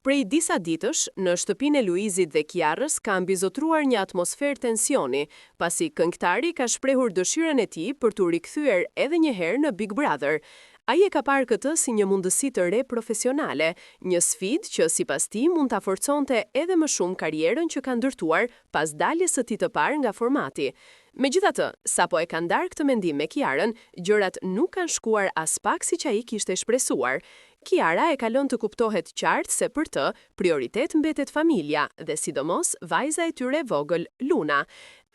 Prej disa ditësh, në shtëpinë e Luizit dhe Kiarës ka mbizotruar një atmosferë tensioni, pasi këngëtari ka shprehur dëshirën e tij për t'u rikthyer edhe një herë në Big Brother. Ai e ka parë këtë si një mundësi të re profesionale, një sfidë që sipas tij mund ta forconte edhe më shumë karrierën që ka ndërtuar pas daljes së tij të parë nga formati. Megjithatë, sapo e ka ndarë këtë mendim me Kiarën, gjërat nuk kanë shkuar as pak siç ai kishte shpresuar. Kiara e ka lënë të kuptohet qartë se për të, prioritet mbetet familja dhe sidomos vajza e tyre vogël, Luna.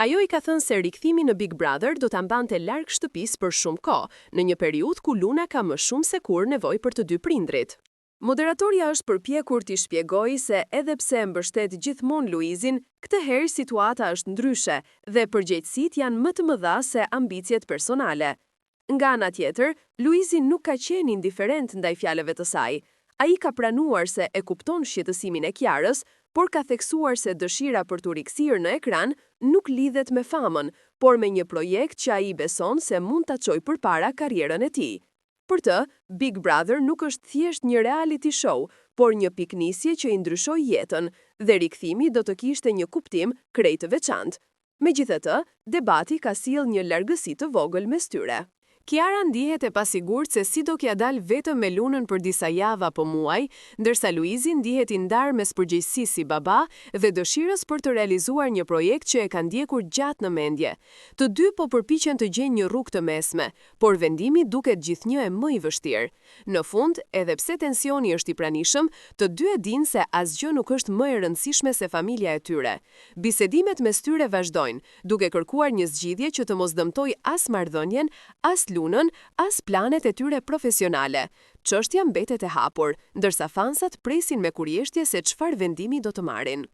Ajo i ka thënë se rikthimi në Big Brother do ta mbante larg shtëpisë për shumë kohë, në një periudhë ku Luna ka më shumë se kur nevojë për të dy prindrit. Moderatorja është përpjekur t'i shpjegojë se edhe pse e mbështet gjithmonë Luizin, këtë herë situata është ndryshe dhe përgjegjësitë janë më të mëdha se ambicjet personale. Nga ana tjetër, Luizi nuk ka qenë indiferent ndaj fjalëve të saj. Ai ka pranuar se e kupton shqetësimin e Kiarës, por ka theksuar se dëshira për t'u rikthyer në ekran nuk lidhet me famën, por me një projekt që ai beson se mund ta çojë përpara karrierën e tij. Për të, Big Brother nuk është thjesht një reality show, por një piknisje që i ndryshoi jetën, dhe rikthimi do të kishte një kuptim krejt të veçantë. Megjithatë, debati ka sjellë një largësi të vogël mes tyre. Kiara ndihet e pasigurt se si do kja dal vetëm me Lunën për disa javë apo muaj, ndërsa Luizi ndihet i ndarë mes përgjegjësisë si baba dhe dëshirës për të realizuar një projekt që e ka ndjekur gjatë në mendje. Të dy po përpiqen të gjejnë një rrugë të mesme, por vendimi duket gjithnjë e më i vështirë. Në fund, edhe pse tensioni është i pranishëm, të dy e dinë se asgjë nuk është më e rëndësishme se familja e tyre. Bisedimet mes tyre vazhdojnë, duke kërkuar një zgjidhje që të mos dëmtojë as marrëdhënien, as Lunën, as planet e tyre profesionale. Çështja mbetet e hapur, ndërsa fansat presin me kurjeshtje se çfarë vendimi do të marrin.